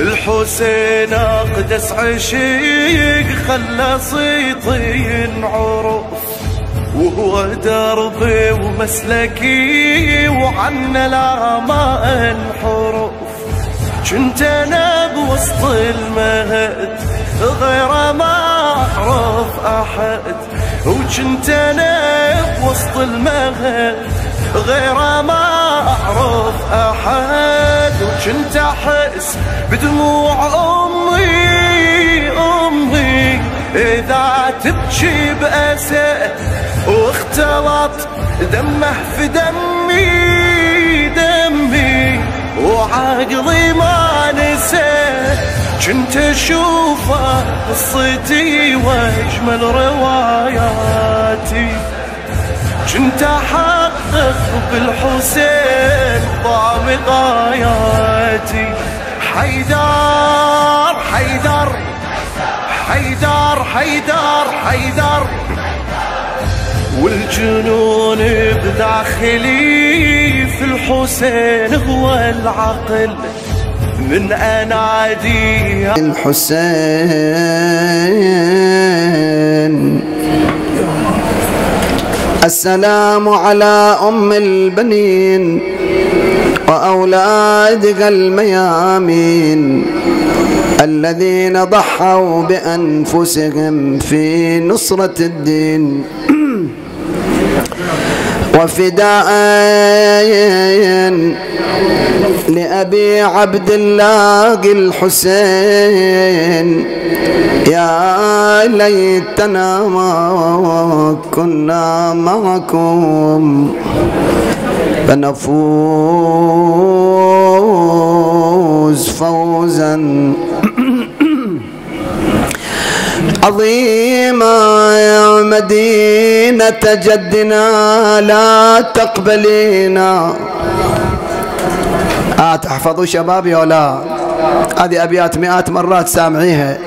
الحسين أقدس عشيق خلى صيتي ينعرف، وهو دربي ومسلكي وعنا لا ما انحرف. كنت انا بوسط المهد غير ما اعرف احد، وكنت انا بوسط المهد غير ما اعرف احد. وكنت احس بدموع امي اذا تبكي بأسى، واختلط دمه في دمي وعقلي ما نسى. كنت اشوفه قصتي واجمل رواياتي، كنت احقق بالحسين ضامن غاياتي. حيدر حيدر حيدر حيدر حيدر، والجنون بداخلي في الحسين هو العقل من أنادي الحسين. السلام على أم البنين وأولادك الميامين الذين ضحوا بأنفسهم في نصرة الدين وفداء لأبي عبد الله الحسين. يا ليتنا ما كنا معكم فنفوز فوزا عظيما. يا مدينة جدنا لا تقبلينا. تحفظوا شبابي ولا؟ هذه أبيات مئات مرات سامعيها.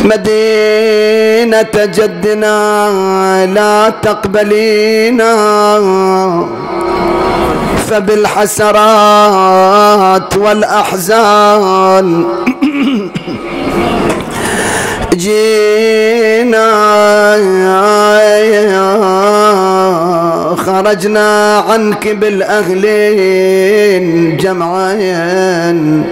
مدينة جدنا لا تقبلينا، فبالحسرات والأحزان جينا. خرجنا عنك بالأهلين جمعين،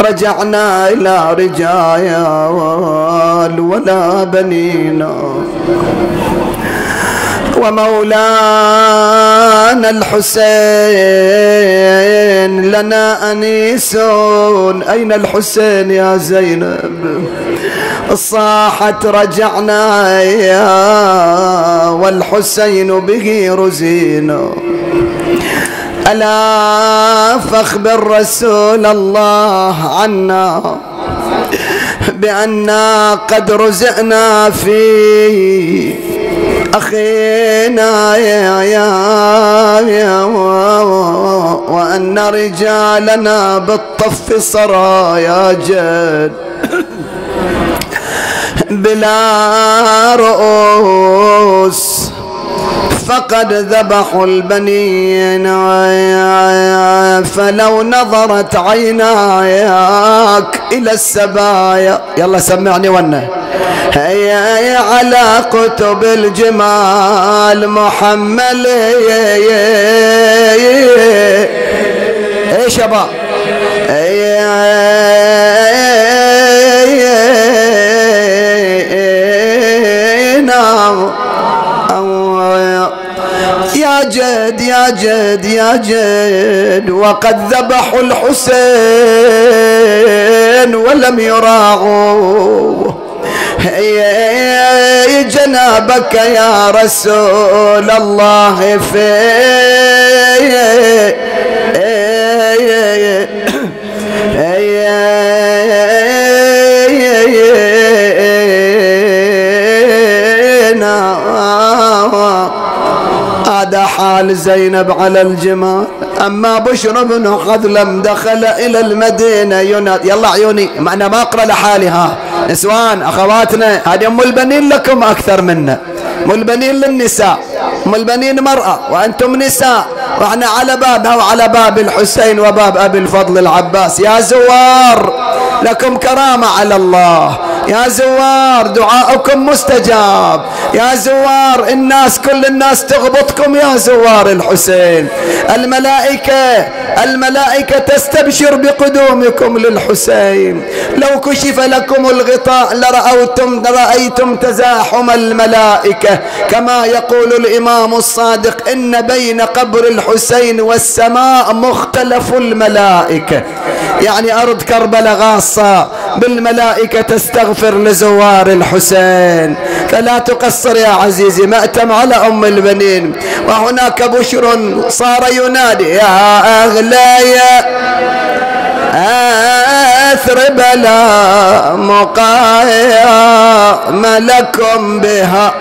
رجعنا إلى رجال ولا بنينا. ومولانا الحسين لنا أنيس. أين الحسين يا زينب؟ صاحت رجعنا يا والحسين به رزينا. ألا فاخبر رسول الله عنا بأننا قد رزقنا في أخينا يا وأن رجالنا بالطف سرايا جد بلا رؤوس، فقد ذبحوا البنين. فلو نظرت عيناك إلى السبايا، يلا سمعني ونا، هيا على كتب الجمال محملة. ايه شباب، يا جد يا جد يا جد، وقد ذبحوا الحسين ولم يراعوا جنابك يا رسول الله هذا حال زينب على الجمال. أما بشر بن حذلم دخل إلى المدينة ينادي. يلا عيوني معنا ما أقرأ لحالها. نسوان أخواتنا، هذه أم البنين لكم أكثر منا، أم البنين للنساء. أم البنين مرأة وأنتم نساء، وإحنا على بابها وعلى باب الحسين وباب أبي الفضل العباس. يا زوار لكم كرامة على الله، يا زوار دعاؤكم مستجاب، يا زوار الناس كل الناس تغبطكم يا زوار الحسين. الملائكة تستبشر بقدومكم للحسين. لو كشف لكم الغطاء لرأيتم تزاحم الملائكة، كما يقول الإمام الصادق إن بين قبر الحسين والسماء مختلف الملائكة، يعني أرض كربلاء غاصة بالملائكة تستغفر لزوار الحسين. فلا تقصر يا عزيزي، مأتم على أم البنين. وهناك بشر صار ينادي يا أغلى يا أثرب لا مقايم لكم بها.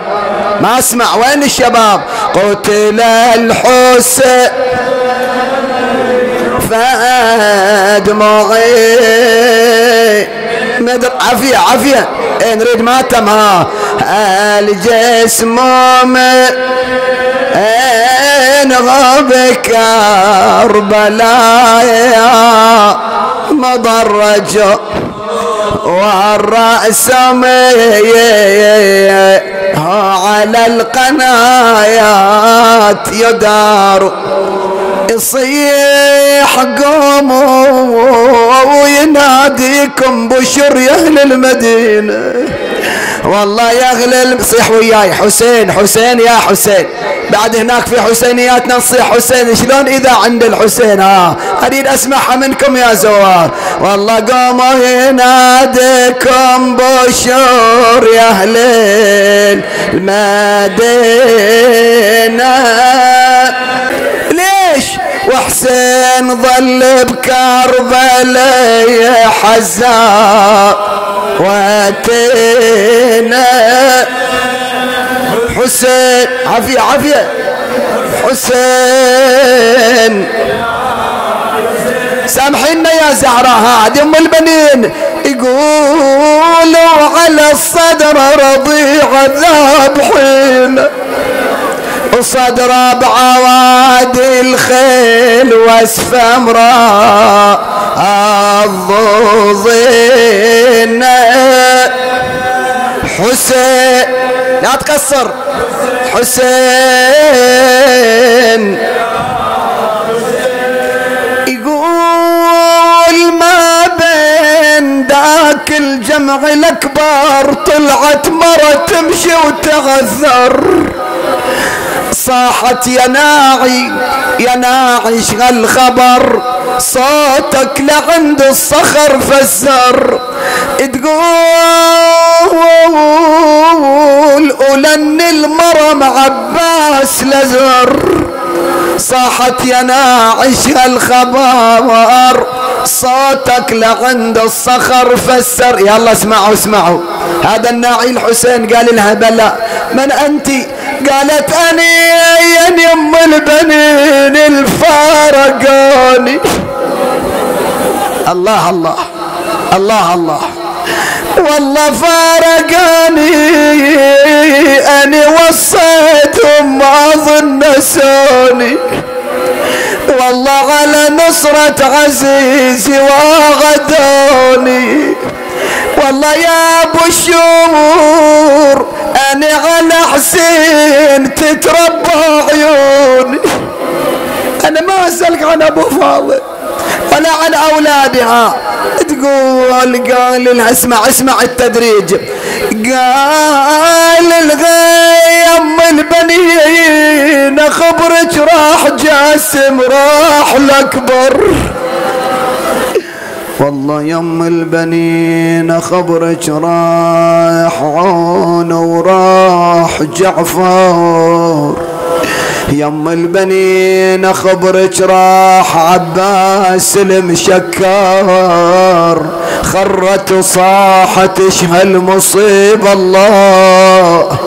ما أسمع، وين الشباب؟ قتل الحسين فدموعي عافية عافية نريد ماتم. ها الجسم نغب كربلاء مضرج والرأس على القنايات يدار. يصيح قوموا ويناديكم بشر يا أهل المدينة. والله يا أهل صيح وياي حسين حسين يا حسين. بعد هناك في حسينياتنا نصيح حسين. شلون إذا عند الحسين؟ أريد أسمعها منكم يا زوار. والله قوموا يناديكم بشر يا أهل المدينة. ليش؟ وحسين ظل بكربلاء حزاء واتينا. حسين عافية عافية حسين سامحينا يا زهرة. هذه أم البنين يقولوا على الصدر رضيع ذابحين، وصدره بعوادي الخيل واسفه امرأة الضوضين. حسين لا تقصر حسين يقول ما بين ذاك الجمع الأكبر طلعت مرة تمشي وتغذر. صاحت يا ناعي يا ناعي شغل خبر، صوتك لعند الصخر فزر. تقول ولن المرم عباس لزر. صاحت يا ناعي شغل خبر، صوتك لعند الصخر فسر. يلا اسمعوا اسمعوا. هذا الناعي الحسين قال لها بلى من أنت؟ قالت أني يا أم البنين الفارقاني. الله الله الله الله. والله فارقاني أني وصيتهم ما ظن نسوني. والله على نصرة عزيزي وغدوني. والله يا ابو الشور انا على حسين تتربى عيوني. انا ما اسالك عن ابو فاضل ولا عن اولادها. تقول قال لها اسمع اسمع التدريج. قال الغيم البنين خبرك راح جاسم راح الاكبر. والله يم البنين خبرك راح عون وراح جعفر. يم البنين خبرك راح عباس المشكر. خرت وصاحت ايش هالمصيبة. الله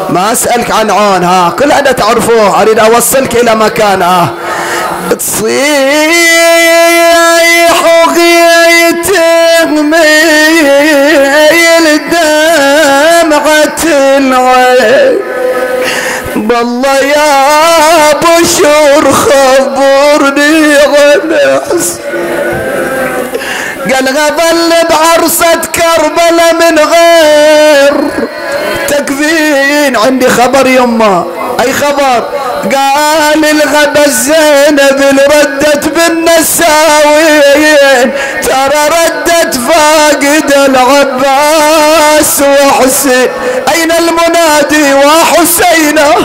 ما اسألك عن عون، ها كل هذا تعرفوه. اريد اوصلك الى مكان. تصيح وغيتهم ميل دمعة العين والله يا بشر خبرني غنى قال غظل بعرصة كربلاء من غير تكفين. عندي خبر يما. اي خبر؟ قال الغدا الزينب اللي ردت بالنساوين ترى ردت فاقد العباس وحسين. اين المنادي وحسينه؟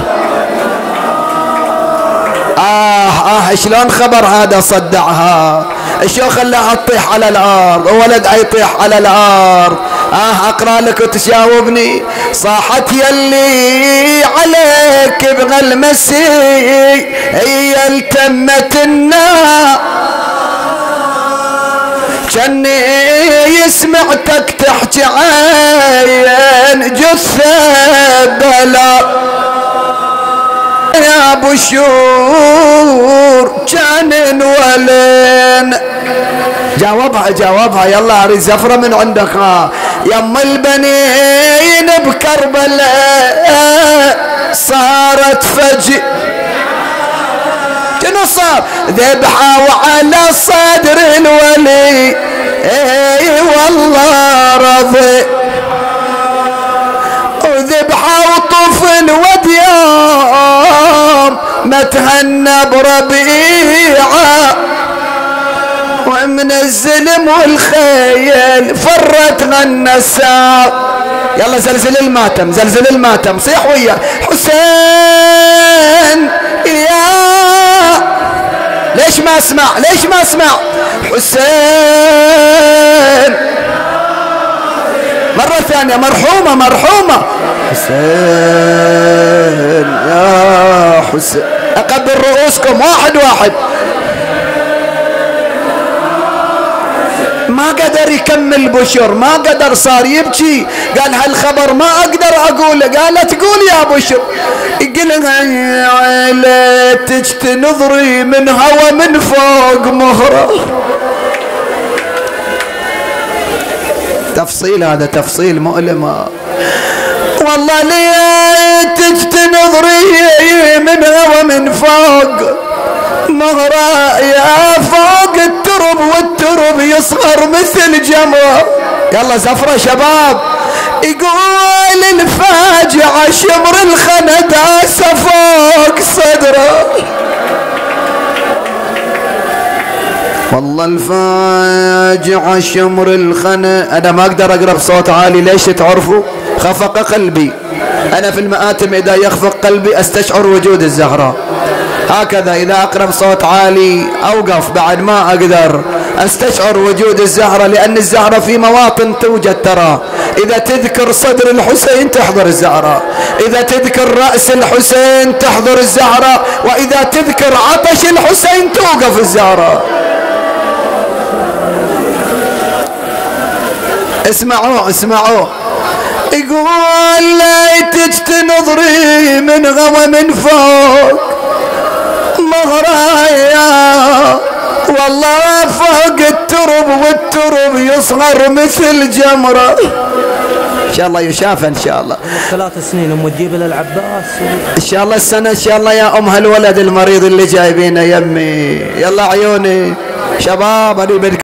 شلون خبر هذا صدعها؟ شو خلاها تطيح على الارض وولد يطيح على الارض؟ اقرا لك وتجاوبني. صاحت يلي عليك بغالمسي هي التمت النار جني سمعتك تحكي عين جثة بلا يا بشور كان ولين. جاوبها يلا اريد زفرة من عندك. يم البنين بكربلاء صارت فجي شنو صار؟ ذبحة وعلى صدر الولي اي والله رضي وذبحة وطفل وديام ما تهنى بربيعه ومن الزلم والخيل فرت غنى الساق. يلا زلزل الماتم زلزل الماتم صيح وياه حسين يا ليش ما اسمع حسين مرة ثانية مرحومة حسين يا حسين. اقبل رؤوسكم واحد. ما قدر يكمل بشر ما قدر صار يبكي. قال هالخبر ما اقدر اقوله. قالت قول يا بشر. يقولها يا عيلتك تنظري من هوا من فوق مهره. تفصيل هذا تفصيل مؤلم والله. ليتك تنظري من هوا من فوق مهره يا فوق الترب والترب يصغر مثل جمره. يلا زفرة شباب. يقول الفاجعة شمر الخنا داس فوق صدره. والله الفاجعة شمر الخنا. انا ما اقدر اقرا بصوت عالي ليش تعرفوا؟ خفق قلبي. انا في المآتم اذا يخفق قلبي استشعر وجود الزهراء. هكذا إذا أقرأ بصوت عالي أوقف بعد ما أقدر أستشعر وجود الزهرة لأن الزهرة في مواطن توجد ترى. إذا تذكر صدر الحسين تحضر الزهرة، إذا تذكر رأس الحسين تحضر الزهرة، وإذا تذكر عطش الحسين توقف الزهرة. اسمعوا يقول ليتك تنظري من غوى من فوق مغرايا والله فوق الترب والترب يصغر مثل جمره. ان شاء الله يشافى ان شاء الله. 3 سنين ام تجيب للعباس ان شاء الله السنه ان شاء الله يا ام هالولد المريض اللي جايبينه يمي. يلا عيوني شباب